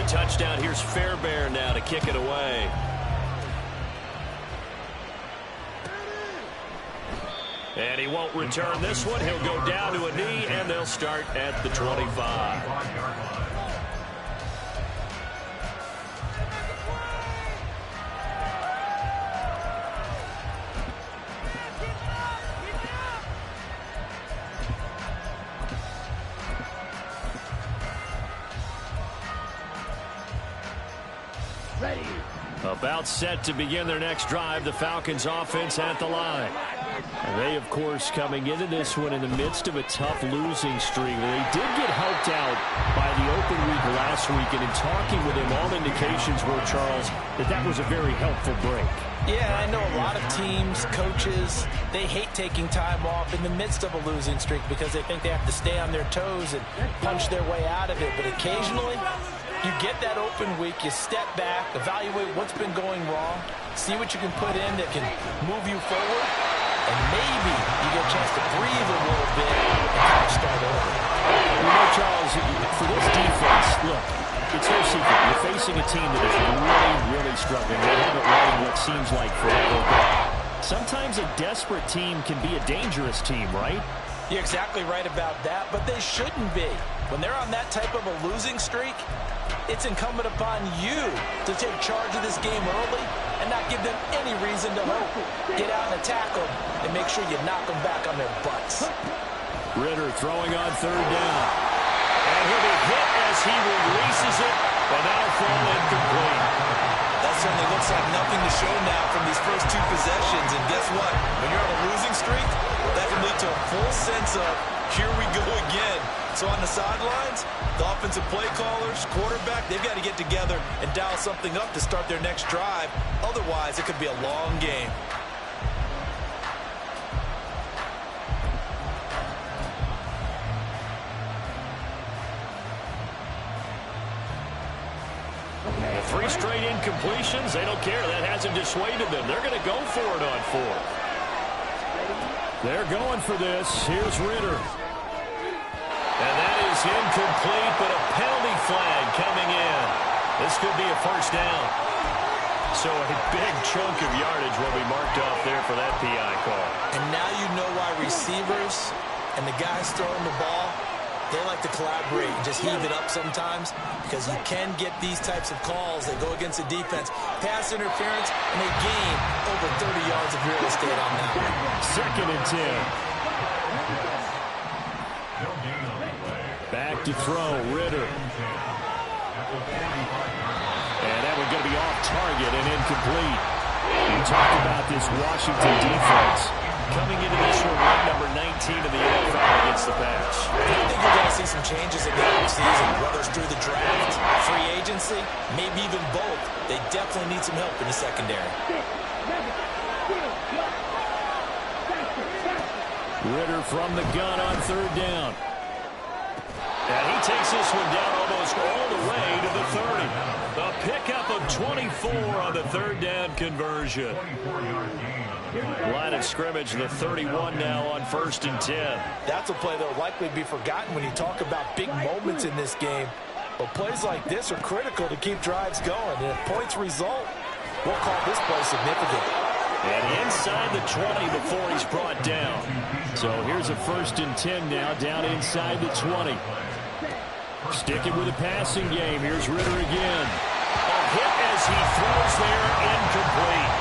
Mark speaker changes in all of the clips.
Speaker 1: touchdown. Here's Fairbairn now to kick it away. And he won't return this one. He'll go down to a knee, and they'll start at the 25. About set to begin their next drive, the Falcons offense at the line. And they, of course, coming into this one in the midst of a tough losing streak. They did get helped out by the open week last week, and in talking with him, all indications were, Charles, that was a very helpful break.
Speaker 2: Yeah, I know a lot of teams, coaches, they hate taking time off in the midst of a losing streak because they think they have to stay on their toes and punch their way out of it. But occasionally, you get that open week, you step back, evaluate what's been going wrong, see what you can put in that can move you forward, and maybe you get a chance to breathe a little bit and kind of start over.
Speaker 1: You know, Charles, for this defense, look, it's no secret. You're facing a team that is really struggling. They haven't won what seems like forever. But sometimes a desperate team can be a dangerous team, right?
Speaker 2: You're exactly right about that, but they shouldn't be. When they're on that type of a losing streak, it's incumbent upon you to take charge of this game early and not give them any reason to hope. Get out and attack them and make sure you knock them back on their butts.
Speaker 1: Ritter throwing on third down. And he'll be hit as he releases it, but that'll fall incomplete.
Speaker 3: That certainly looks like nothing to show now from these first two possessions. And guess what? When you're on a losing streak, that can lead to a full sense of, here we go again. So on the sidelines, the offensive play callers, quarterback, they've got to get together and dial something up to start their next drive. Otherwise, it could be a long game.
Speaker 1: Three straight incompletions. They don't care. That hasn't dissuaded them. They're going to go for it on fourth. They're going for this. Here's Ritter. And that is incomplete, but a penalty flag coming in. This could be a first down. So a big chunk of yardage will be marked off there for that PI call.
Speaker 2: And now you know why receivers and the guys throwing the ball, they like to collaborate and just heave it up sometimes because you can get these types of calls that go against the defense. Pass interference, and they gain over 30 yards of real estate on that one.
Speaker 1: 2nd and 10. Back to throw, Ritter. And that one's going to be off target and incomplete. We talked about this Washington defense coming into this one, number 19 in the NFL against the pass.
Speaker 2: I think you're going to see some changes in the offseason, whether it's through the draft, free agency, maybe even both. They definitely need some help in the secondary.
Speaker 1: Ritter from the gun on third down. And he takes this one down almost all the way to the 30. A pickup of 24 on the third down conversion. Line of scrimmage, the 31 now on 1st and 10.
Speaker 2: That's a play that will likely be forgotten when you talk about big moments in this game. But plays like this are critical to keep drives going. And if points result, we'll call this play significant.
Speaker 1: And inside the 20 before he's brought down. So here's a 1st and 10 now, down inside the 20. Sticking with the passing game. Here's Ritter again. A hit as he throws there, incomplete.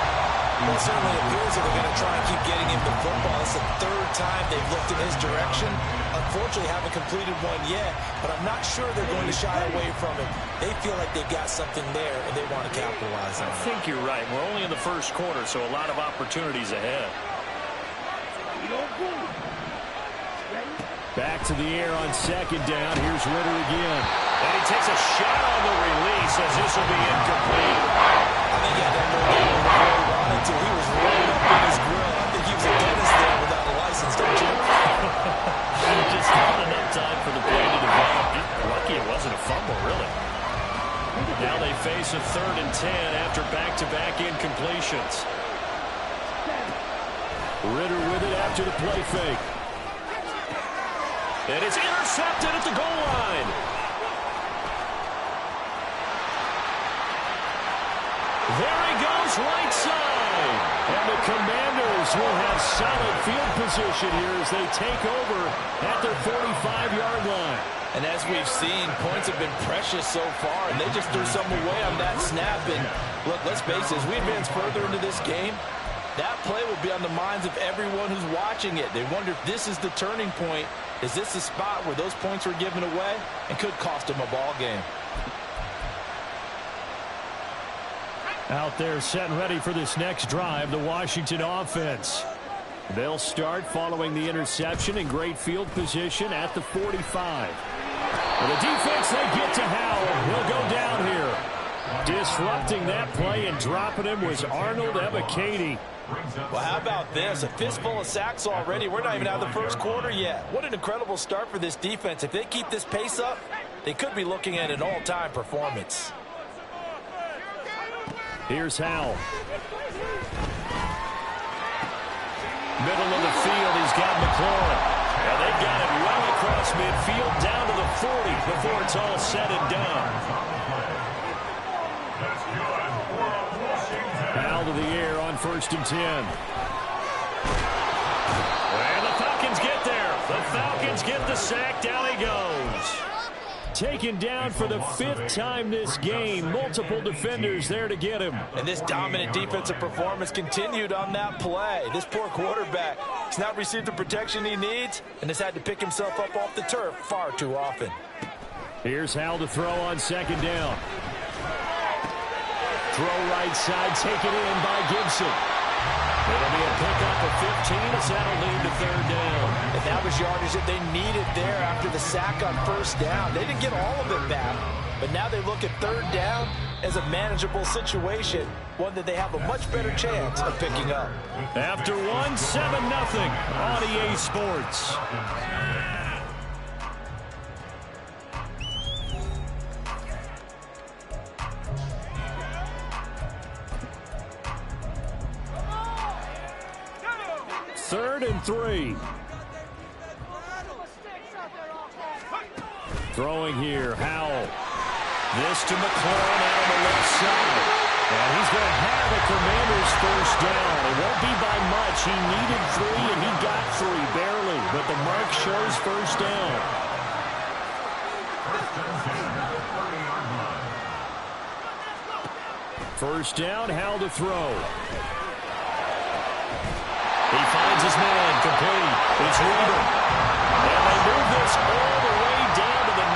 Speaker 2: Well, it certainly appears that they're going to try and keep getting him the football. It's the 3rd time they've looked in his direction. Unfortunately, haven't completed one yet, but I'm not sure they're going to shy away from it. They feel like they've got something there, and they want to capitalize on it.
Speaker 1: I think you're right. We're only in the first quarter, so a lot of opportunities ahead. Back to the air on 2nd down. Here's Ritter again. And he takes a shot on the release as this will be incomplete.
Speaker 2: I think he had that more game than he wanted to. He was rolling up in his grill. I think he was a dentist there without a license, don't you?
Speaker 1: Just not enough time for the play to develop. Lucky it wasn't a fumble, really. Now they face a 3rd and 10 after back-to-back incompletions. Ritter with it after the play fake. And it's intercepted at the goal line. There he goes, right side. And the Commanders will have solid field position here as they take over at their 45-yard line.
Speaker 2: And as we've seen, points have been precious so far, and they just threw some away on that snap. And look, let's face it, as we advance further into this game, that play will be on the minds of everyone who's watching it. They wonder if this is the turning point. Is this the spot where those points were given away and could cost them a ball game?
Speaker 1: Out there set and ready for this next drive, the Washington offense. They'll start following the interception in great field position at the 45. Well, the defense, they get to Howell. He'll go down here. Disrupting that play and dropping him was Arnold Ebiketie.
Speaker 2: Well, how about this? A fistful of sacks already. We're not even out of the first quarter yet. What an incredible start for this defense. If they keep this pace up, they could be looking at an all-time performance.
Speaker 1: Here's Howell. Middle of the field, he's got McLaurin. And they got it well across midfield down to the 40 before it's all said and done. Howell to the air on 1st and 10. And the Falcons get there. The Falcons get the sack. Down he goes. Taken down for the 5th time this game. Multiple defenders there to get him.
Speaker 2: And this dominant defensive performance continued on that play. This poor quarterback has not received the protection he needs and has had to pick himself up off the turf far too often.
Speaker 1: Here's Howell to throw on 2nd down. Throw right side, taken in by Gibson. It'll be a pickup of 15 as that'll lead to 3rd down.
Speaker 2: And that was yardage that they needed there after the sack on 1st down. They didn't get all of it back, but now they look at 3rd down as a manageable situation, one that they have a much better chance of picking up.
Speaker 1: After 1, 7-0 on EA Sports. Third and 3. Throwing here, Howell. This to McLaurin out on the left side. And he's going to have the Commanders' 1st down. It won't be by much. He needed 3, and he got 3, barely. But the mark shows 1st down. First down, Howell to throw. He finds his man, complete. It's Weaver. And they move this all the way down to the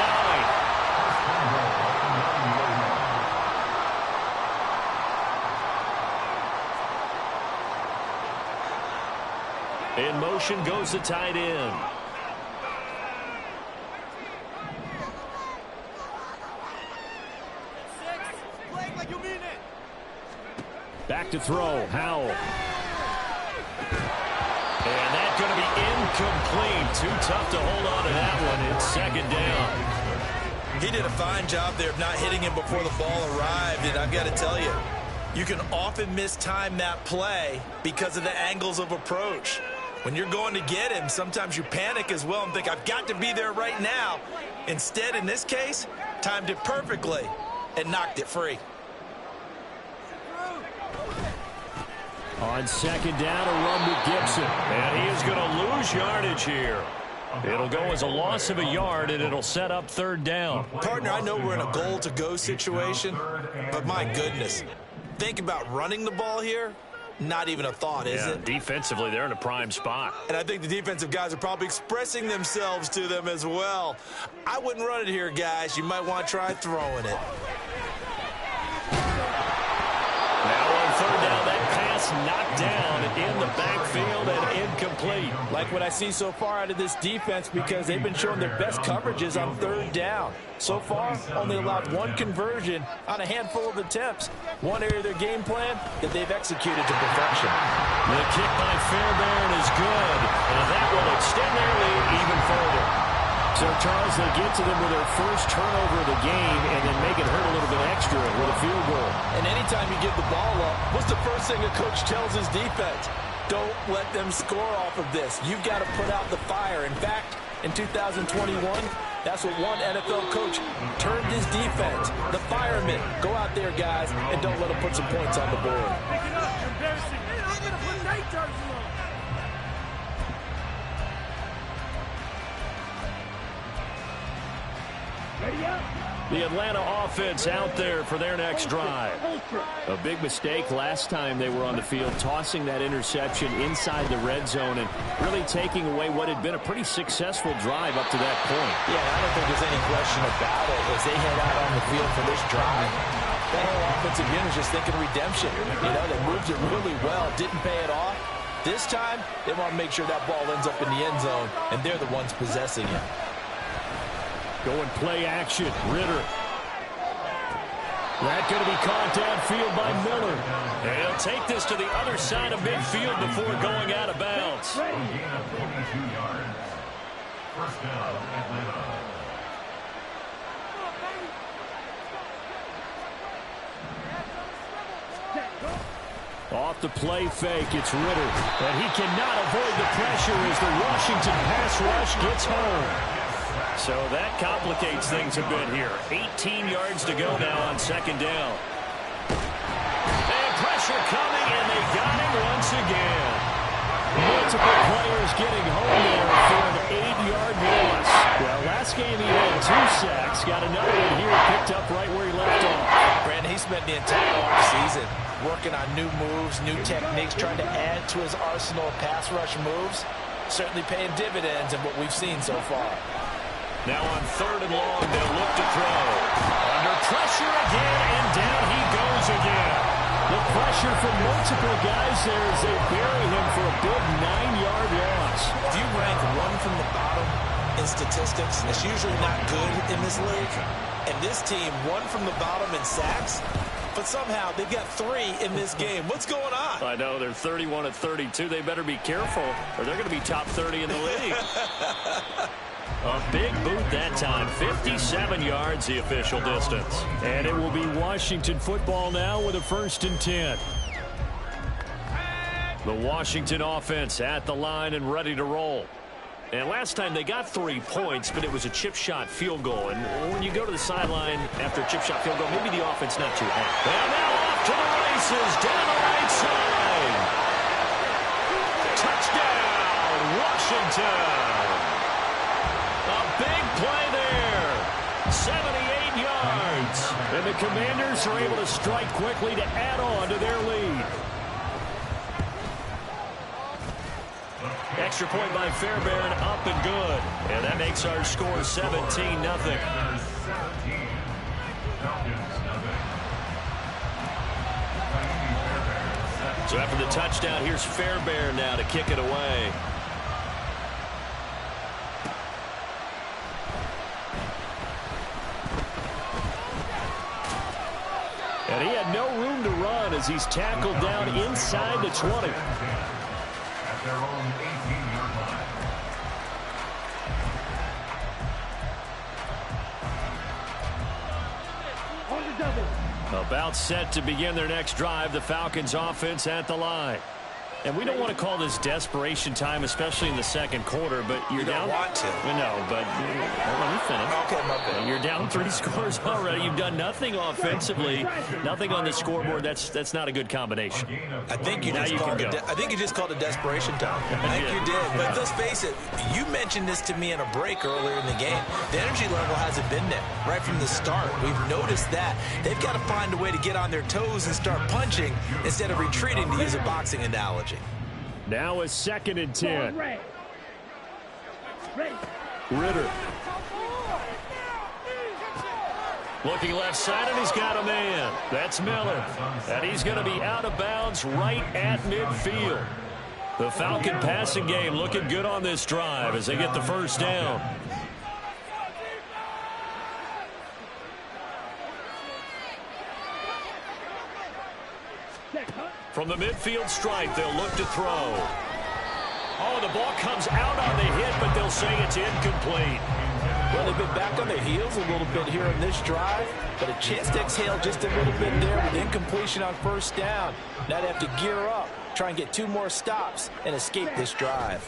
Speaker 1: 9. In motion goes the tight end. Back to throw, Howell. And that's going to be incomplete. Too tough to hold on to that one. It's 2nd down.
Speaker 3: He did a fine job there of not hitting him before the ball arrived. And I've got to tell you, you can often mistime that play because of the angles of approach. When you're going to get him, sometimes you panic as well and think, I've got to be there right now. Instead, in this case, timed it perfectly and knocked it free.
Speaker 1: On 2nd down, a run with Gibson. And he is going to lose yardage here. It'll go as a loss of a yard, and it'll set up 3rd down.
Speaker 3: Partner, I know we're in a goal-to-go situation, but my goodness, think about running the ball here. Not even a thought, is it?
Speaker 1: Defensively, they're in a prime spot.
Speaker 3: And I think the defensive guys are probably expressing themselves to them as well. I wouldn't run it here, guys. You might want to try throwing it.
Speaker 1: Now on 3rd down, that pass knocked down in the backfield and incomplete.
Speaker 2: Like what I see so far out of this defense, because they've been showing their best coverages on 3rd down. So far, only allowed 1 conversion on a handful of attempts. One area of their game plan that they've executed to perfection.
Speaker 1: The kick by Fairbairn is good, and that will extend their lead even further. So, Charles, they get to them with their first turnover of the game and then make it hurt a little bit extra with a field goal.
Speaker 2: And anytime you give the ball up, what's the first thing a coach tells his defense? Don't let them score off of this. You've got to put out the fire. In fact, in 2021, That's what one NFL coach turned his defense. The firemen, go out there, guys, and don't let them put some points on the board.
Speaker 4: Pick it up. You're embarrassing me. I'm going to put night jerseys on. Ready up.
Speaker 1: The Atlanta offense out there for their next drive. A big mistake last time they were on the field, tossing that interception inside the red zone and really taking away what had been a pretty successful drive up to that point.
Speaker 2: Yeah, I don't think there's any question about it as they head out on the field for this drive. That whole offensive unit is just thinking redemption. You know, they moved it really well, didn't pay it off. This time, they want to make sure that ball ends up in the end zone, and they're the ones possessing it.
Speaker 1: Going play action, Ritter. That going to be caught downfield by Miller. And he'll take this to the other side of midfield before going out of bounds.
Speaker 5: First down, Atlanta.
Speaker 1: Off the play fake, it's Ritter. And he cannot avoid the pressure as the Washington pass rush gets home. So that complicates things a bit here. 18 yards to go now on second down. And pressure coming, and they got him once again. Multiple players getting home there for an 8-yard loss. Well, last game he had 2 sacks. Got another one here picked up right where he left off.
Speaker 2: Brandon, he spent the entire offseason working on new moves, new techniques, trying to add to his arsenal of pass rush moves. Certainly paying dividends in what we've seen so far.
Speaker 1: Now on 3rd and long, they'll look to throw. Under pressure again, and down he goes again. The pressure from multiple guys there as they bury him for a big 9-yard loss.
Speaker 2: If you rank one from the bottom in statistics, it's usually not good in this league. And this team, one from the bottom in sacks, but somehow they've got 3 in this game. What's going on?
Speaker 1: I know, they're 31 of 32. They better be careful, or they're going to be top 30 in the league. A big boot that time, 57 yards the official distance. And it will be Washington football now with a 1st and 10. The Washington offense at the line and ready to roll. And last time they got 3 points, but it was a chip shot field goal. And when you go to the sideline after a chip shot field goal, maybe the offense not too hot. And now off to the races, down the right side. Touchdown, Washington. A big play there. 78 yards. And the Commanders are able to strike quickly to add on to their lead. Extra point by Fairbairn, up and good. And that makes our score 17-0. So after the touchdown, here's Fairbairn now to kick it away. And he had no room to run as he's tackled down inside the 20.
Speaker 5: At their own 18-yard line.
Speaker 1: About set to begin their next drive, the Falcons offense at the line. And we don't want to call this desperation time, especially in the second quarter, but you're down.
Speaker 2: You don't want to.
Speaker 1: No, but let me finish.
Speaker 2: Okay, my bad.
Speaker 1: You're down 3 scores already. You've done nothing offensively, nothing on the scoreboard. That's not a good combination.
Speaker 2: I think you just called it desperation time. I think you did. But let's face it, you mentioned this to me in a break earlier in the game. The energy level hasn't been there right from the start. We've noticed that. They've got to find a way to get on their toes and start punching instead of retreating, to use a boxing analogy.
Speaker 1: Now a 2nd and 10. Ritter. Looking left side, and he's got a man. That's Miller. And he's going to be out of bounds right at midfield. The Falcon passing game looking good on this drive as they get the 1st down. From the midfield stripe, they'll look to throw. Oh, the ball comes out on the hit, but they'll say it's incomplete.
Speaker 2: Well, they've been back on their heels a little bit here in this drive, but a chance to exhale just a little bit there with incompletion on 1st down. Now they have to gear up, try and get 2 more stops, and escape this drive.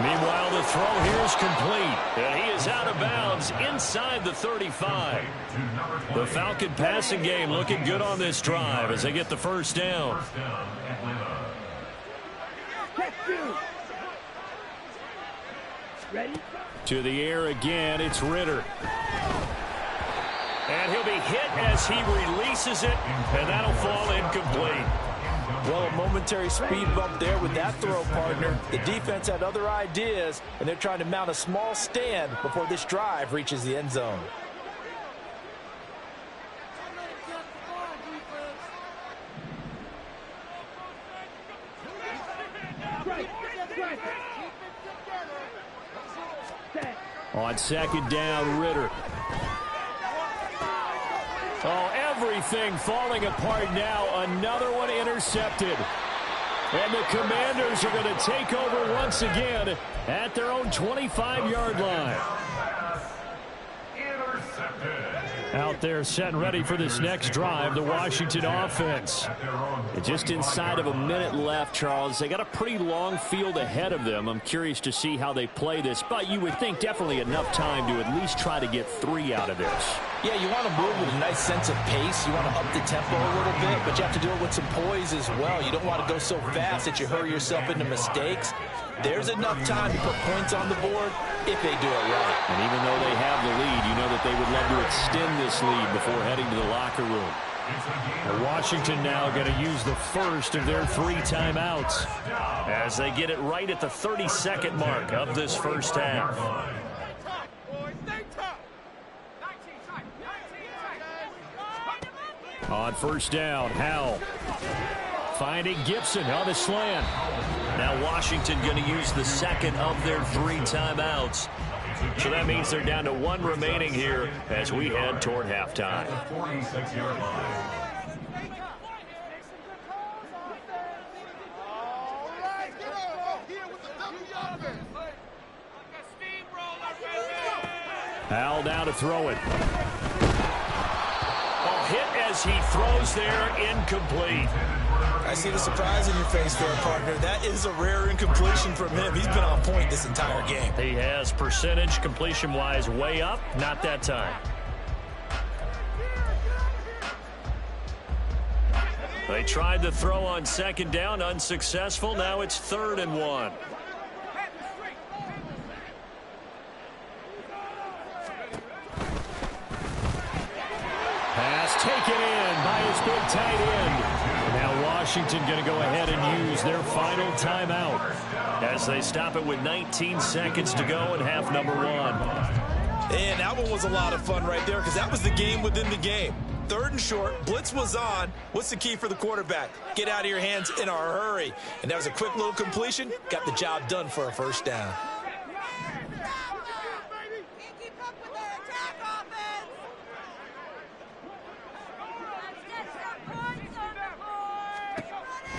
Speaker 1: Meanwhile, the throw here is complete, and he is out of bounds inside the 35. The Falcon passing game looking good on this drive as they get the first down.
Speaker 4: Ready?
Speaker 1: To the air again, it's Ritter. And he'll be hit as he releases it, and that'll fall incomplete.
Speaker 2: Well, a momentary speed bump there with that throw, partner. The defense had other ideas, and they're trying to mount a small stand before this drive reaches the end zone.
Speaker 1: On second down, Ritter. Oh, everything falling apart now. Another one intercepted. And the Commanders are going to take over once again at their own 25-yard line. Out there set and ready for this next drive, the Washington offense. Just inside of a minute left, Charles. They got a pretty long field ahead of them. I'm curious to see how they play this, but you would think definitely enough time to at least try to get 3 out of this.
Speaker 2: Yeah, you want to move with a nice sense of pace. You want to up the tempo a little bit, but you have to do it with some poise as well. You don't want to go so fast that you hurry yourself into mistakes. There's enough time to put points on the board if they do it right.
Speaker 1: And even though they have the lead, you know that they would love to extend this lead before heading to the locker room. And Washington now going to use the first of their 3 timeouts as they get it right at the 32nd mark of this first half. On first down, Howell finding Gibson on the slant. Now Washington going to use the second of their 3 timeouts. So that means they're down to 1 remaining here as we head toward halftime. Howell now to throw it. Hit as he throws there, incomplete.
Speaker 2: I see the surprise in your face there, partner. That is a rare incompletion from him. He's been on point this entire game.
Speaker 1: He has percentage completion-wise way up, not that time. They tried the throw on second down, unsuccessful. Now it's 3rd and 1. Pass taken in by his big tight end. Now Washington going to go ahead and use their final timeout as they stop it with 19 seconds to go in half number 1.
Speaker 3: And that one was a lot of fun right there because that was the game within the game. 3rd and short, blitz was on. What's the key for the quarterback? Get out of your hands in a hurry. And that was a quick little completion. Got the job done for a first down.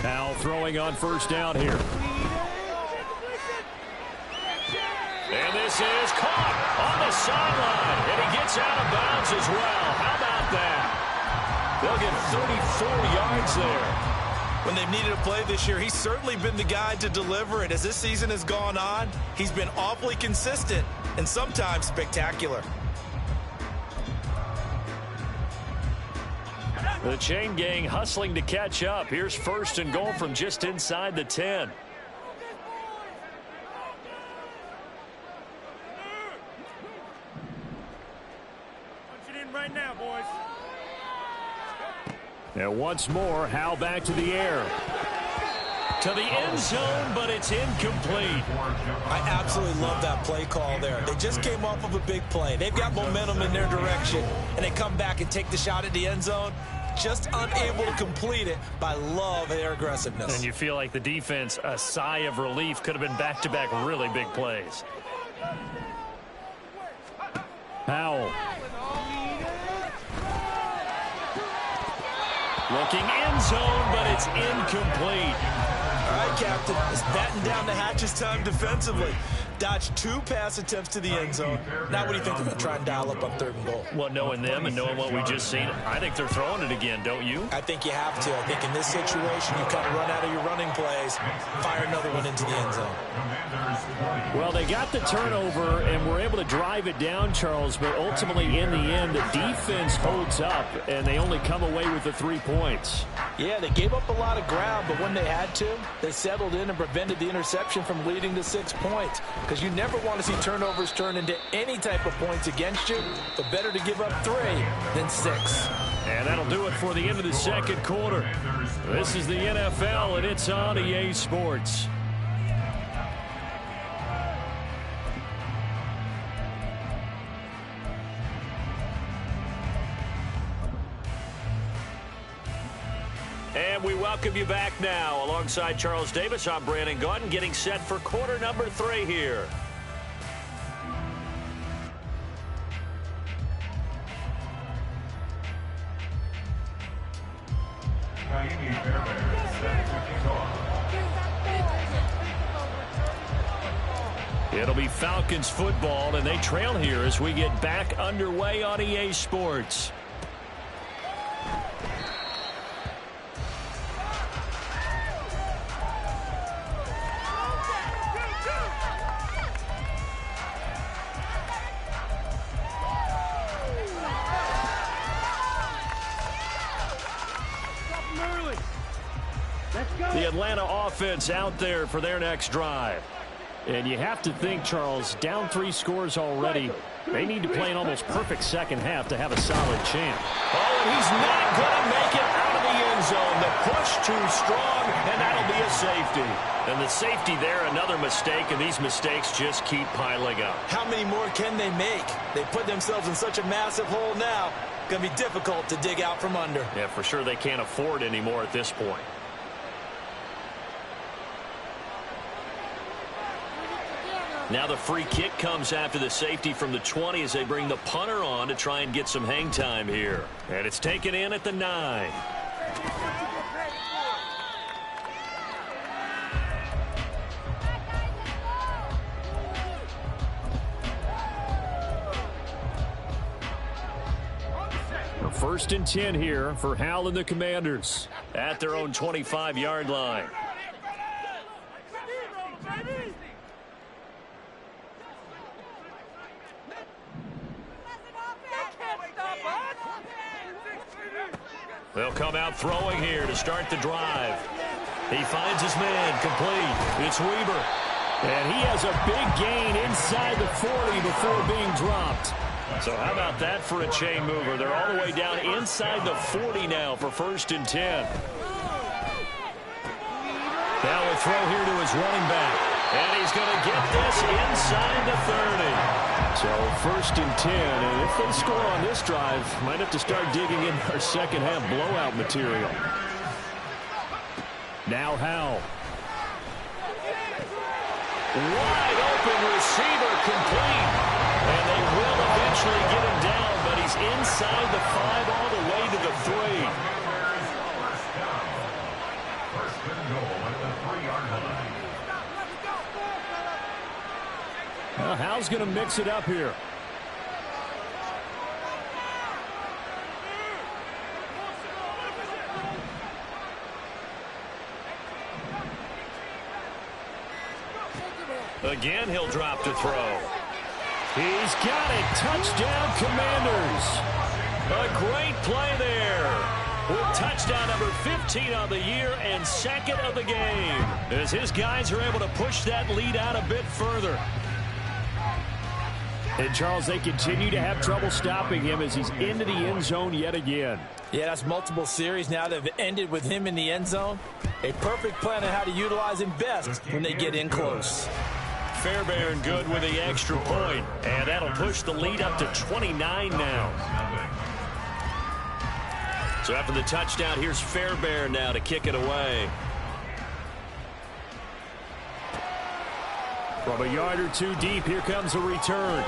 Speaker 1: Now throwing on first down here. And this is caught on the sideline. And he gets out of bounds as well. How about that? They'll get 34 yards there.
Speaker 3: When they've needed a play this year, he's certainly been the guy to deliver it. As this season has gone on, he's been awfully consistent and sometimes spectacular.
Speaker 1: The chain gang hustling to catch up. Here's 1st and goal from just inside the 10.
Speaker 4: Punch it in right now, boys.
Speaker 1: Now once more, Howell back to the air. To the end zone, but it's incomplete.
Speaker 2: I absolutely love that play call there. They just came off of a big play. They've got momentum in their direction, and they come back and take the shot at the end zone. Just unable to complete it, but I love their aggressiveness.
Speaker 1: And you feel like the defense, a sigh of relief, could have been back-to-back really big plays. Howell. Looking end zone, but it's incomplete.
Speaker 3: All right, Captain, it's batten down the hatches time defensively.
Speaker 2: Dodged 2 pass attempts to the end zone. Now what do you think they're going to try and dial up on 3rd and goal?
Speaker 1: Well, knowing them and knowing what we just seen, I think they're throwing it again, don't you?
Speaker 2: I think you have to. I think in this situation, you kind of run out of your running plays, fire another one into the end zone.
Speaker 1: Well, they got the turnover and were able to drive it down, Charles, but ultimately in the end, the defense holds up, and they only come away with the 3 points.
Speaker 2: Yeah, they gave up a lot of ground, but when they had to, they settled in and prevented the interception from leading to 6 points. Because you never want to see turnovers turn into any type of points against you, but better to give up 3 than 6.
Speaker 1: And that'll do it for the end of the 2nd quarter. This is the NFL, and it's on EA Sports. And we welcome you back now. Alongside Charles Davis, I'm Brandon Gaudin, getting set for quarter number 3 here. It'll be Falcons football, and they trail here as we get back underway on EA Sports. The Atlanta offense out there for their next drive. And you have to think, Charles, down 3 scores already. They need to play an almost perfect second half to have a solid chance. Oh, and he's not going to make it out of the end zone. The push too strong, and that'll be a safety. And the safety there, another mistake, and these mistakes just keep piling up.
Speaker 2: How many more can they make? They put themselves in such a massive hole now. Going to be difficult to dig out from under.
Speaker 1: Yeah, for sure they can't afford anymore at this point. Now the free kick comes after the safety from the 20 as they bring the punter on to try and get some hang time here. And it's taken in at the 9. A 1st and 10 here for Hal and the Commanders at their own 25-yard line. They'll come out throwing here to start the drive. He finds his man complete. It's Weber. And he has a big gain inside the 40 before being dropped. So how about that for a chain mover? They're all the way down inside the 40 now for 1st and 10. Now a throw here to his running back. And he's going to get this inside the 30. So 1st and 10, and if they score on this drive, might have to start digging in our second half blowout material. Now Hal. Wide open receiver complete. And they will eventually get him down, but he's inside the 5 all the way to the 3.
Speaker 5: First and goal at the 3-yard line.
Speaker 1: Well, Hal's going to mix it up here. Again, he'll drop to throw. He's got it. Touchdown, Commanders. A great play there. With touchdown number 15 on the year and 2nd of the game. As his guys are able to push that lead out a bit further. And, Charles, they continue to have trouble stopping him as he's into the end zone yet again.
Speaker 2: Yeah, that's multiple series now that have ended with him in the end zone. A perfect plan on how to utilize him best when they get in close.
Speaker 1: Fairbairn good with the extra point, and that'll push the lead up to 29 now. So after the touchdown, here's Fairbairn now to kick it away. From a yard or 2 deep, here comes a return.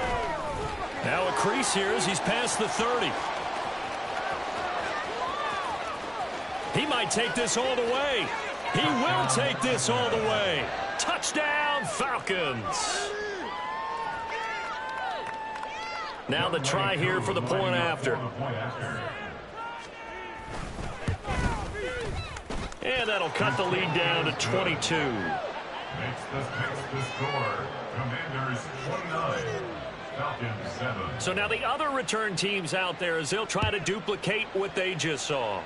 Speaker 1: Now a crease here as he's past the 30. He might take this all the way. He will take this all the way. Touchdown, Falcons. Now the try here for the point after. And that'll cut the lead down to 22.
Speaker 5: Makes the score. Commanders 29. Falcons 7.
Speaker 1: So now the other return teams out there as they'll try to duplicate what they just saw.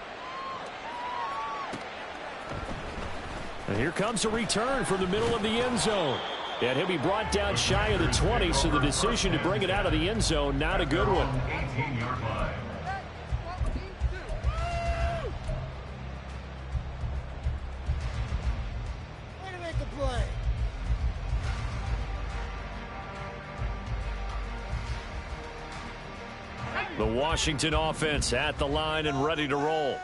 Speaker 1: And here comes a return from the middle of the end zone. And he'll be brought down shy of the 20, so the decision to bring it out of the end zone, not a good one.
Speaker 5: 18-yard line.
Speaker 4: Way to make the play.
Speaker 1: The Washington offense at the line and ready to roll.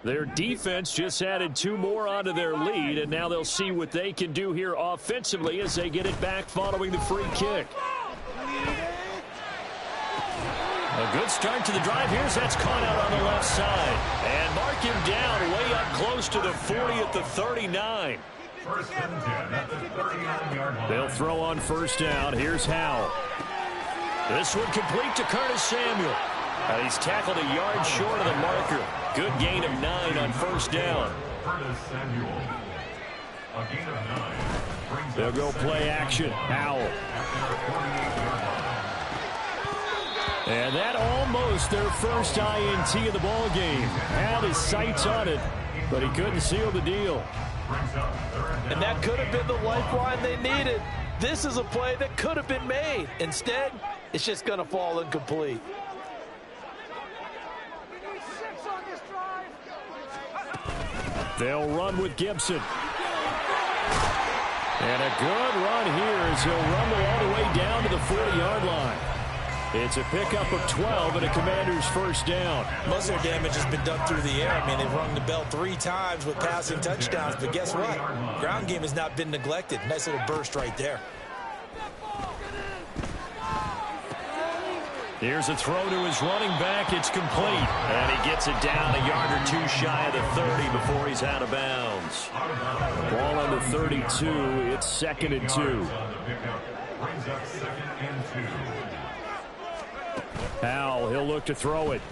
Speaker 1: Their defense just added 2 more onto their lead, and now they'll see what they can do here offensively as they get it back following the free kick. A good start to the drive. Here's that's caught out on the left side. And mark him down way up close to the 40 at the 39.
Speaker 5: First and 10 at the 39-yard line.
Speaker 1: They'll throw on first down. Here's Howell. This one complete to Curtis Samuel. He's tackled a yard short of the marker. Good gain of 9 on first down.
Speaker 5: Curtis Samuel. A gain of 9.
Speaker 1: They'll go play action. Howell. And that almost their first INT of the ball game. Had his sights on it, but he couldn't seal the deal.
Speaker 2: And that could have been the lifeline they needed. This is a play that could have been made. Instead, it's just going to fall incomplete.
Speaker 1: They'll run with Gibson. And a good run here as he'll rumble all the way down to the 40-yard line. It's a pickup of 12 and a Commander's first down.
Speaker 2: Most of their damage has been done through the air. I mean, they've rung the bell 3 times with passing touchdowns, but guess what? Ground game has not been neglected. Nice little burst right there.
Speaker 1: Here's a throw to his running back. It's complete. And he gets it down a yard or 2 shy of the 30 before he's out of bounds. Ball on the 32. It's 2nd and 2.
Speaker 5: Brings up 2nd and 2.
Speaker 1: Howell, he'll look to throw it.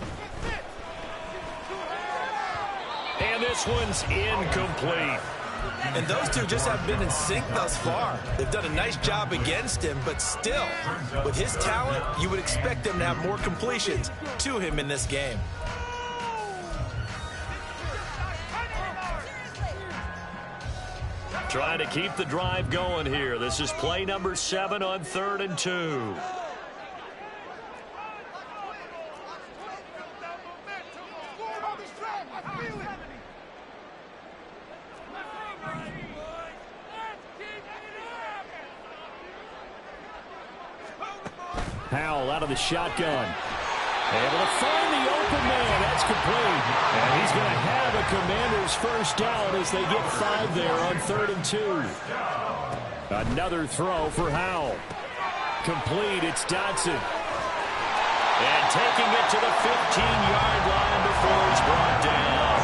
Speaker 1: And this one's incomplete.
Speaker 2: And those two just haven't been in sync thus far. They've done a nice job against him, but still, with his talent, you would expect them to have more completions to him in this game.
Speaker 1: Trying to keep the drive going here. This is play number 7 on 3rd and 2. Howell out of the shotgun. Able to find the open man. That's complete. And he's going to have a Commander's first down as they get 5 there on 3rd and 2. Another throw for Howell. Complete. It's Dodson. And taking it to the 15-yard line before he's brought down.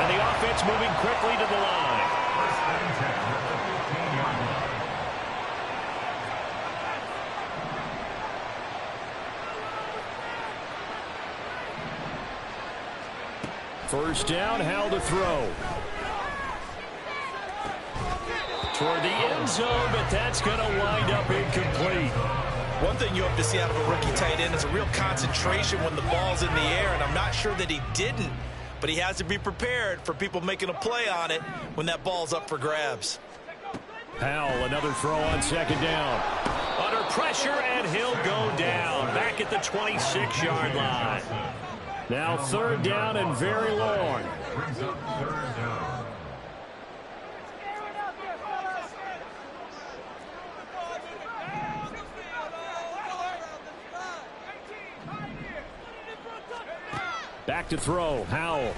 Speaker 1: And the offense moving quickly to the line.
Speaker 5: First and 10 at the 15-yard line.
Speaker 1: First down, Howell to throw. Toward the end zone, but that's going to wind up incomplete.
Speaker 2: One thing you hope to see out of a rookie tight end is a real concentration when the ball's in the air, and I'm not sure that he didn't, but he has to be prepared for people making a play on it when that ball's up for grabs.
Speaker 1: Howell, another throw on 2nd down. Under pressure, and he'll go down. Back at the 26-yard line. Now 3rd down and very long.
Speaker 5: Brings up 3rd down.
Speaker 1: Back to throw. Howell.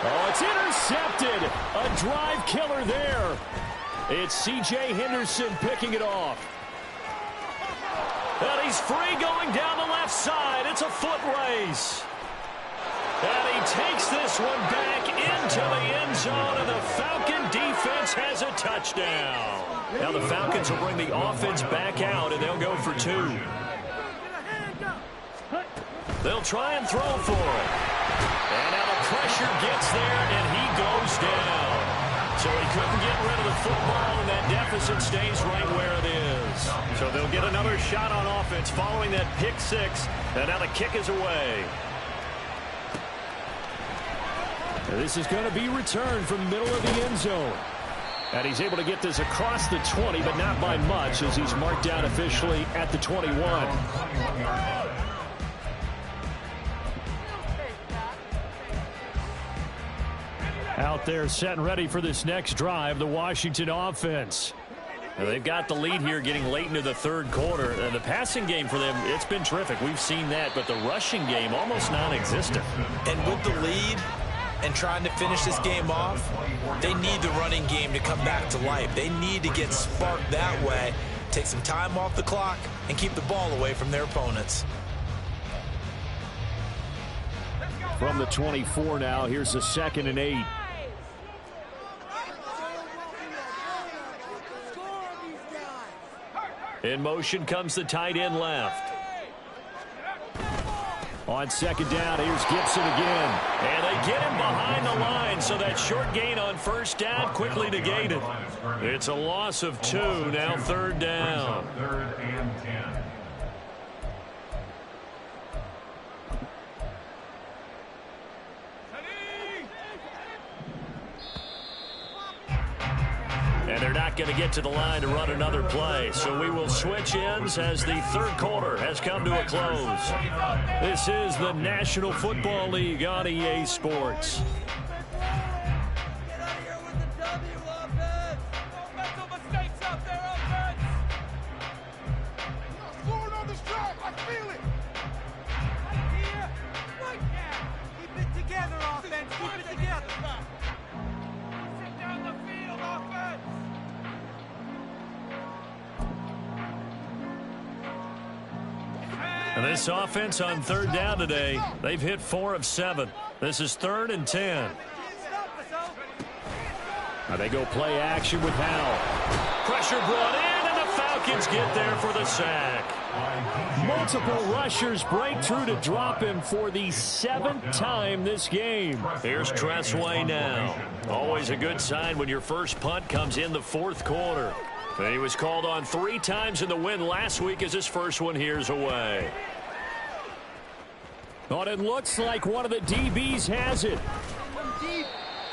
Speaker 1: Oh, it's intercepted. A drive killer there. It's C.J. Henderson picking it off. And he's free going down the left side. It's a foot race. And he takes this one back into the end zone, and the Falcon defense has a touchdown. Now the Falcons will bring the offense back out, and they'll go for 2. They'll try and throw for it. And now the pressure gets there, and he goes down. So he couldn't get rid of the football, and that deficit stays right where it is. So they'll get another shot on offense following that pick 6, and now the kick is away. And this is going to be returned from the middle of the end zone. And he's able to get this across the 20, but not by much, as he's marked down officially at the 21. Out there set and ready for this next drive, the Washington offense. Now they've got the lead here getting late into the third quarter. The passing game for them, it's been terrific. We've seen that, but the rushing game almost non-existent.
Speaker 2: And with the lead and trying to finish this game off, they need the running game to come back to life. They need to get sparked that way, take some time off the clock, and keep the ball away from their opponents.
Speaker 1: From the 24 now, here's a 2nd and 8. In motion comes the tight end left. On 2nd down, here's Gibson again. And they get him behind the line, so that short gain on 1st down quickly negated. It's a loss of 2, now 3rd down.
Speaker 5: 3rd and 10.
Speaker 1: And they're not going to get to the line to run another play. So we will switch ends as the third quarter has come to a close. This is the National Football League on EA Sports. And this offense on 3rd down today, they've hit 4 of 7. This is 3rd and 10. Now they go play action with Howell. Pressure brought in, and the Falcons get there for the sack. Multiple rushers break through to drop him for the 7th time this game. Here's Tressway now. Always a good sign when your first punt comes in the 4th quarter. And he was called on 3 times in the win last week as his first one here's away. But it looks like one of the DBs has it.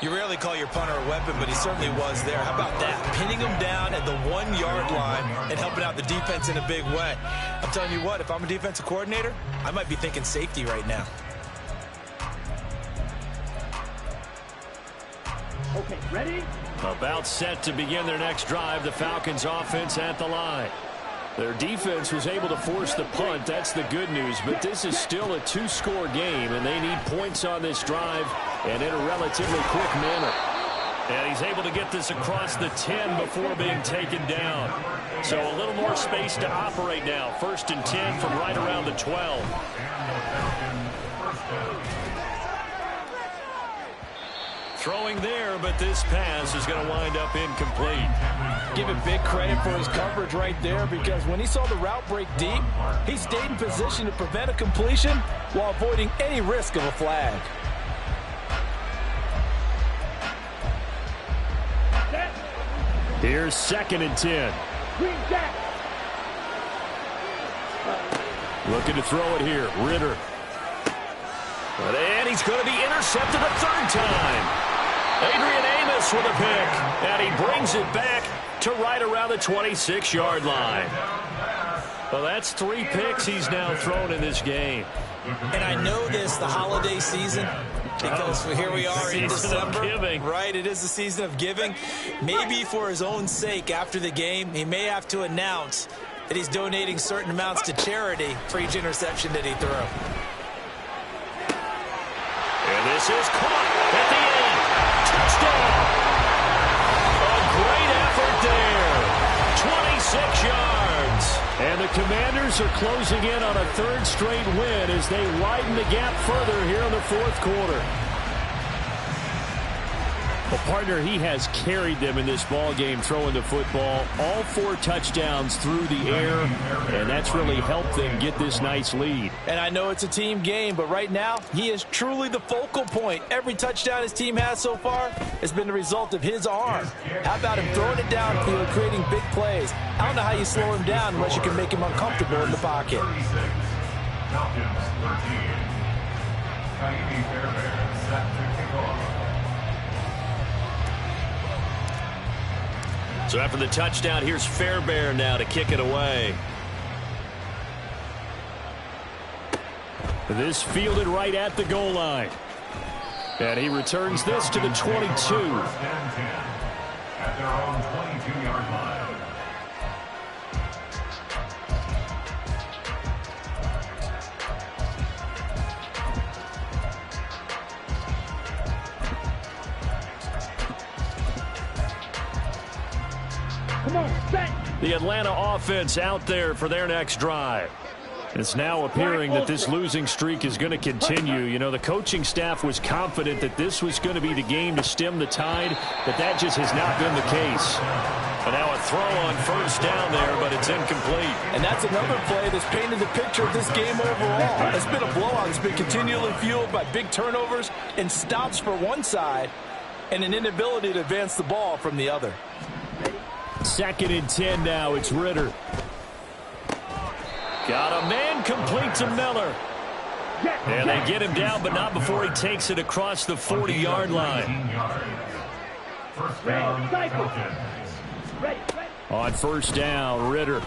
Speaker 2: You rarely call your punter a weapon, but he certainly was there. How about that? Pinning him down at the 1-yard line and helping out the defense in a big way. I'm telling you what, if I'm a defensive coordinator, I might be thinking safety right now.
Speaker 6: Okay, ready?
Speaker 1: About set to begin their next drive, the Falcons offense at the line. Their defense was able to force the punt. That's the good news, but this is still a 2-score game, and they need points on this drive and in a relatively quick manner. And he's able to get this across the 10 before being taken down. So a little more space to operate now. 1st and 10 from right around the 12. Throwing there, but this pass is going to wind up incomplete.
Speaker 2: Give him big credit for his coverage right there, because when he saw the route break deep, he stayed in position to prevent a completion while avoiding any risk of a flag.
Speaker 1: Here's 2nd and 10. Looking to throw it here. Ritter. And he's going to be intercepted a 3rd time. Adrian Amos with a pick, and he brings it back to right around the 26-yard line. Well, that's 3 picks he's now thrown in this game.
Speaker 2: And I know this, the holiday season, because here we are in December. Right, it is the season of giving. Maybe for his own sake after the game, he may have to announce that he's donating certain amounts to charity for each interception that he threw.
Speaker 1: And this is caught at the 8. Touchdown! A great effort there. 26 yards. And the Commanders are closing in on a 3rd straight win as they widen the gap further here in the 4th quarter. Well, partner, he has carried them in this ball game throwing the football. All 4 touchdowns through the air, and that's really helped them get this nice lead.
Speaker 2: And I know it's a team game, but right now, he is truly the focal point. Every touchdown his team has so far has been the result of his arm. How about him throwing it downfield, creating big plays? I don't know how you slow him down unless you can make him uncomfortable in the pocket.
Speaker 1: So after the touchdown, here's Fairbairn now to kick it away. This fielded right at the goal line. And he returns this to the 22.
Speaker 5: At their own 22-yard line.
Speaker 1: The Atlanta offense out there for their next drive. It's now appearing that this losing streak is going to continue. You know, the coaching staff was confident that this was going to be the game to stem the tide, but that just has not been the case. And now a throw on first down there, but it's incomplete.
Speaker 2: And that's another play that's painted the picture of this game overall. It's been a blowout. It's been continually fueled by big turnovers and stops for one side and an inability to advance the ball from the other.
Speaker 1: 2nd and 10 now. It's Ritter. Got a man complete to Miller. And they get him down, but not before he takes it across the 40-yard line.
Speaker 5: First down, Falcons.
Speaker 1: On first down, Ritter.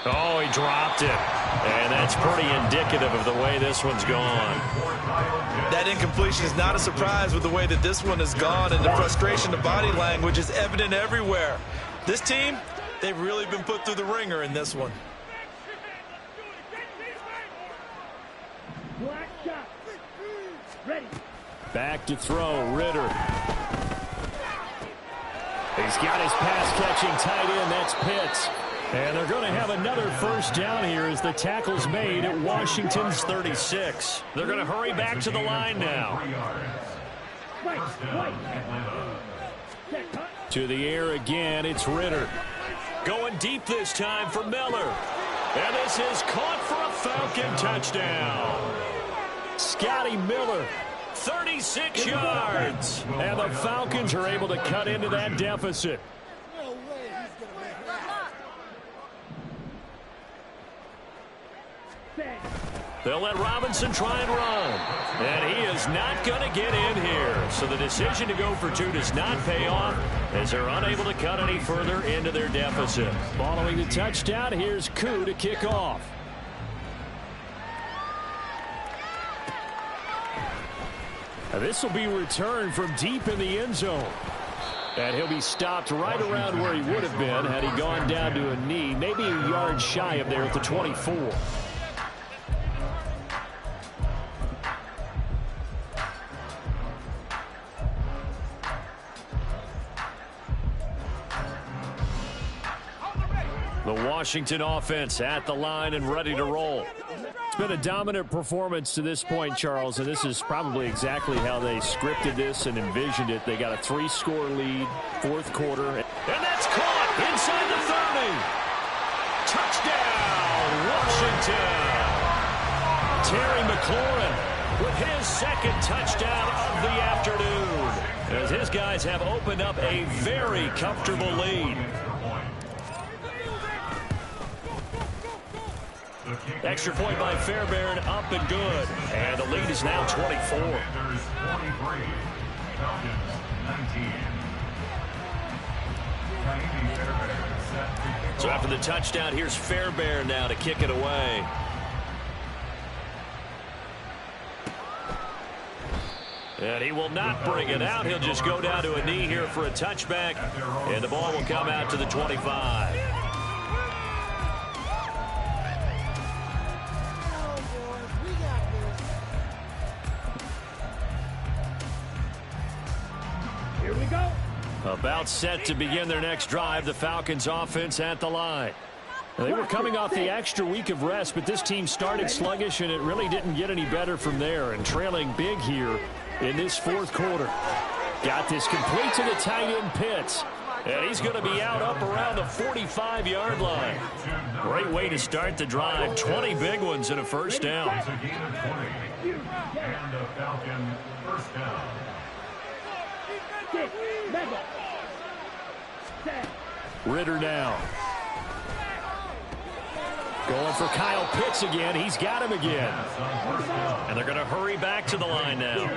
Speaker 1: Oh, he dropped it. And that's pretty indicative of the way this one's gone.
Speaker 3: That incompletion is not a surprise with the way that this one has gone, and the frustration, the body language is evident everywhere. This team, they've really been put through the ringer in this one.
Speaker 1: Back to throw, Ritter. He's got his pass-catching tight end. That's Pitts. And they're going to have another first down here as the tackle's made at Washington's 36. They're going to hurry back to the line now. To the air again, it's Ritter. Going deep this time for Miller. And this is caught for a Falcon touchdown. Scotty Miller, 36 yards. And the Falcons are able to cut into that deficit. They'll let Robinson try and run. And he is not going to get in here. So the decision to go for 2 does not pay off as they're unable to cut any further into their deficit. Following the touchdown, here's Koo to kick off. Now this will be returned from deep in the end zone. And he'll be stopped right around where he would have been had he gone down to a knee, maybe a yard shy of there at the 24. The Washington offense at the line and ready to roll. It's been a dominant performance to this point, Charles, and this is probably exactly how they scripted this and envisioned it. They got a 3-score lead, 4th quarter. And that's caught inside the 30. Touchdown, Washington. Terry McLaurin with his 2nd touchdown of the afternoon, as his guys have opened up a very comfortable lead. Extra point by Fairbairn, up and good. And the lead is now 24. So after the touchdown, here's Fairbairn now to kick it away. And he will not bring it out. He'll just go down to a knee here for a touchback. And the ball will come out to the 25. About set to begin their next drive, the Falcons offense at the line. They were coming off the extra week of rest, but this team started sluggish, and it really didn't get any better from there. And trailing big here in this fourth quarter. Got this complete to the tight end Pitts. And he's going to be out up around the 45-yard line. Great way to start the drive. 20 big ones and a first down.
Speaker 5: It's a gain of 20. And a Falcon first down.
Speaker 1: Ritter now. Going for Kyle Pitts again. He's got him again. And they're going to hurry back to the line now.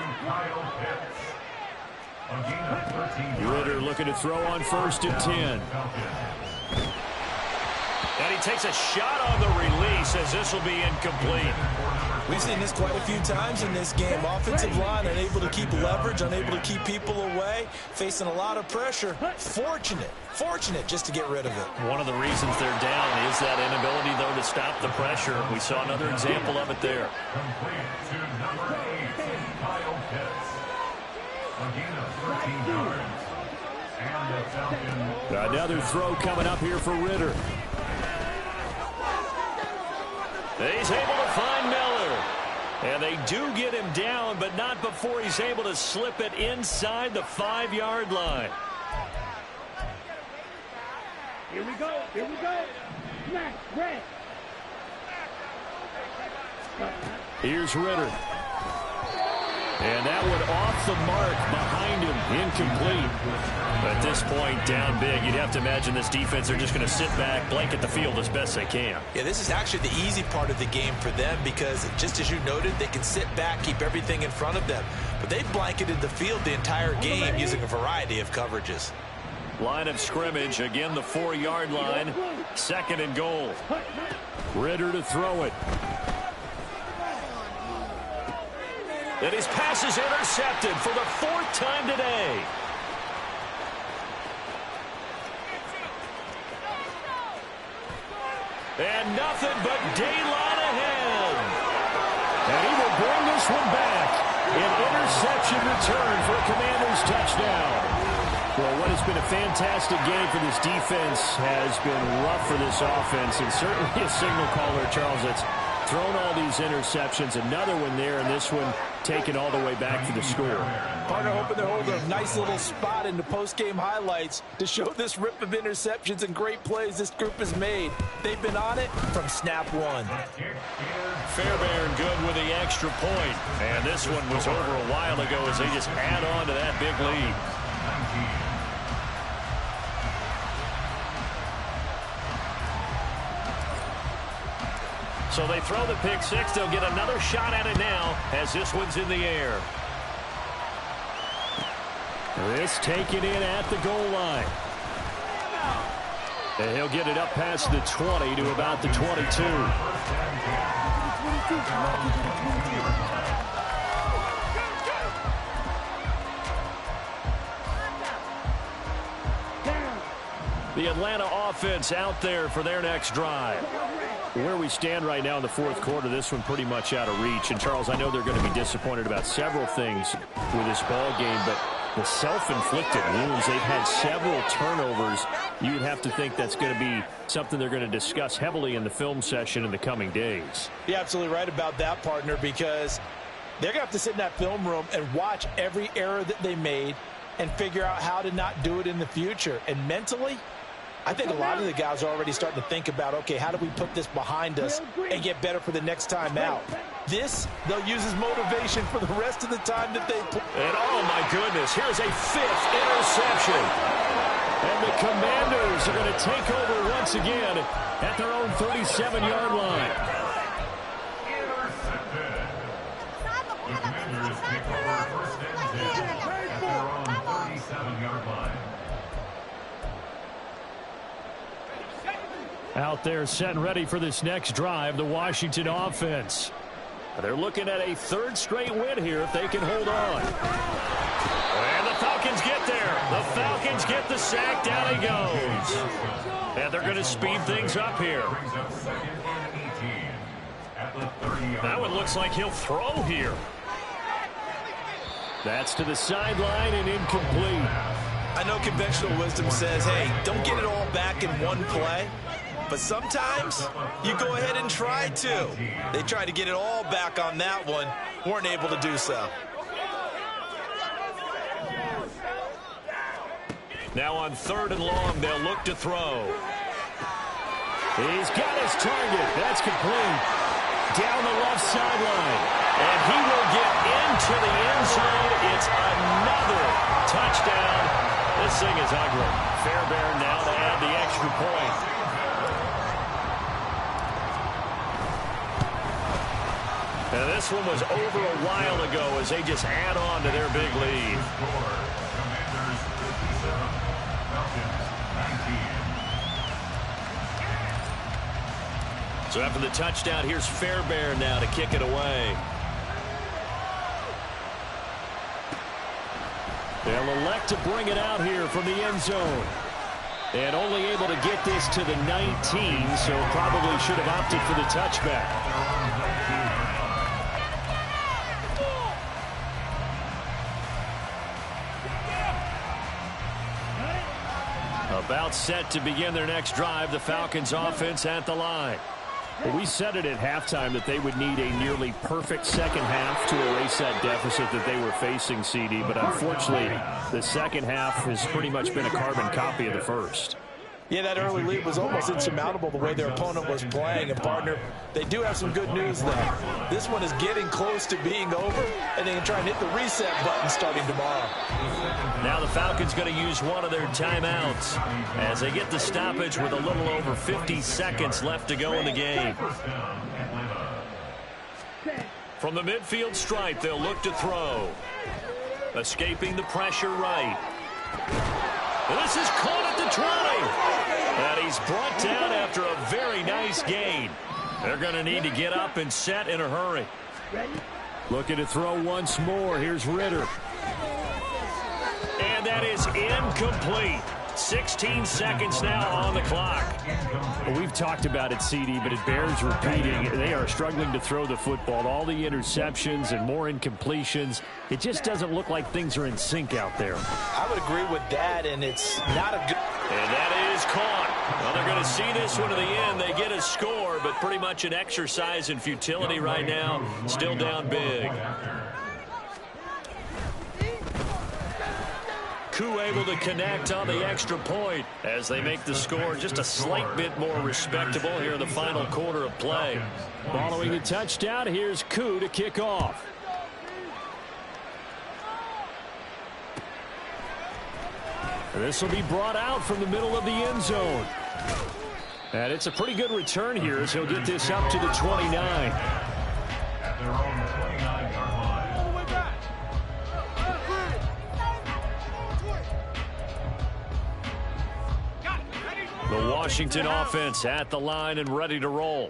Speaker 1: Ritter looking to throw on 1st and 10. And he takes a shot on the release as this will be incomplete.
Speaker 2: We've seen this quite a few times in this game. Offensive line unable to keep leverage, unable to keep people away, facing a lot of pressure. Fortunate just to get rid of it.
Speaker 1: One of the reasons they're down is that inability, though, to stop the pressure. We saw another example of it there.
Speaker 5: Complete to number 8, Kyle Pitts. A gain of 13 yards. And a Falcon.
Speaker 1: Another throw coming up here for Ritter. He's able to find Miller. And they do get him down, but not before he's able to slip it inside the 5-yard line.
Speaker 4: Here we go. Smack, red.
Speaker 1: Here's Ritter. And that one off the mark behind him. Incomplete. At this point, down big. You'd have to imagine this defense are just going to sit back, blanket the field as best they can.
Speaker 2: Yeah, this is actually the easy part of the game for them because, just as you noted, they can sit back, keep everything in front of them. But they've blanketed the field the entire game using a variety of coverages.
Speaker 1: Line of scrimmage, again the 4-yard line. 2nd and goal. Ritter to throw it. And his pass is intercepted for the 4th time today. And nothing but daylight ahead. And he will bring this one back. An interception return for a Commanders touchdown. Well, what has been a fantastic game for this defense has been rough for this offense, and certainly a signal caller, Charles, that's thrown all these interceptions. Another one there, and this one taken all the way back for the score.
Speaker 2: Partner hoping to hold a nice little spot in the post-game highlights to show this rip of interceptions and great plays this group has made. They've been on it from snap one.
Speaker 1: Fairbairn good with the extra point. And this one was over a while ago as they just add on to that big lead. So they throw the pick six. They'll get another shot at it now as this one's in the air. This taken in at the goal line. And he'll get it up past the 20 to about the 22. The Atlanta offense out there for their next drive. Where we stand right now in the fourth quarter, this one pretty much out of reach. And, Charles, I know they're going to be disappointed about several things with this ball game, but the self-inflicted wounds, they've had several turnovers. You'd have to think that's going to be something they're going to discuss heavily in the film session in the coming days.
Speaker 2: You're absolutely right about that, partner, because they're going to have to sit in that film room and watch every error that they made and figure out how to not do it in the future. And mentally, I think a lot of the guys are already starting to think about, okay, how do we put this behind us and get better for the next time out? This, they'll use as motivation for the rest of the time that they play.
Speaker 1: And, oh, my goodness, here's a 5th interception. And the Commanders are going to take over once again at their own 37-yard line.
Speaker 5: Intercepted. The Commanders take over first and 10 at their own 37-yard line.
Speaker 1: Out there set and ready for this next drive, the Washington offense. They're looking at a 3rd straight win here if they can hold on. And the Falcons get there. The Falcons get the sack. Down he goes. And they're going to speed things up here. That one looks like he'll throw here. That's to the sideline and incomplete.
Speaker 2: I know conventional wisdom says, hey, don't get it all back in one play. But sometimes you go ahead and try to. They tried to get it all back on that one. Weren't able to do so.
Speaker 1: Now on 3rd and long, they'll look to throw. He's got his target. That's complete. Down the left sideline. And he will get into the end zone. It's another touchdown. This thing is ugly. Fairbairn now to add the extra point. And this one was over a while ago as they just add on to their big lead.
Speaker 5: Commanders 57, Falcons 19.
Speaker 1: So after the touchdown, here's Fairbairn now to kick it away. They'll elect to bring it out here from the end zone. And only able to get this to the 19, so probably should have opted for the touchback. About set to begin their next drive, the Falcons offense at the line. Well, we said it at halftime that they would need a nearly perfect second half to erase that deficit that they were facing, CD. But unfortunately, the second half has pretty much been a carbon copy of the first.
Speaker 2: Yeah, that early lead was almost insurmountable the way their opponent was playing. And, partner, they do have some good news, though. This one is getting close to being over, and they can try and hit the reset button starting tomorrow.
Speaker 1: Now the Falcons going to use one of their timeouts as they get the stoppage with a little over 50 seconds left to go in the game. From the midfield stripe, they'll look to throw. Escaping the pressure right. And this is caught at the 20. And he's brought down after a very nice gain. They're going to need to get up and set in a hurry. Looking to throw once more. Here's Ritter. And that is incomplete. 16 seconds now on the clock. Well, we've talked about it, CD, but it bears repeating. They are struggling to throw the football. All the interceptions and more incompletions. It just doesn't look like things are in sync out there.
Speaker 2: I would agree with that, and it's not a good...
Speaker 1: And that is caught. Well, they're going to see this one to the end. They get a score, but pretty much an exercise in futility right now. Still down big. Koo able to connect on the extra point as they make the score just a slight bit more respectable here in the final quarter of play. Following the touchdown, here's Koo to kick off. This will be brought out from the middle of the end zone. And it's a pretty good return here as he'll get this up to the 29.
Speaker 5: At their own 29-yard line.
Speaker 1: The Washington offense at the line and ready to roll.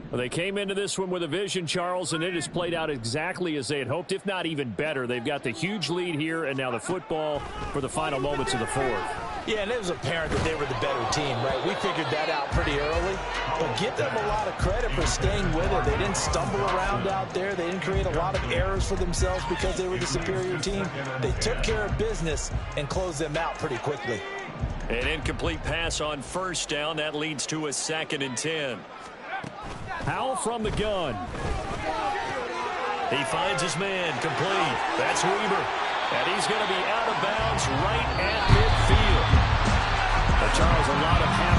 Speaker 1: Well, they came into this one with a vision, Charles, and it has played out exactly as they had hoped, if not even better. They've got the huge lead here, and now the football for the final moments of the fourth.
Speaker 2: Yeah, and it was apparent that they were the better team, right? We figured that out pretty early. But give them a lot of credit for staying with it. They didn't stumble around out there. They didn't create a lot of errors for themselves because they were the superior team. They took care of business and closed them out pretty quickly.
Speaker 1: An incomplete pass on first down. That leads to a 2nd and 10. Howell from the gun. He finds his man complete. That's Weaver. And he's going to be out of bounds right at midfield. But Charles, a lot of happy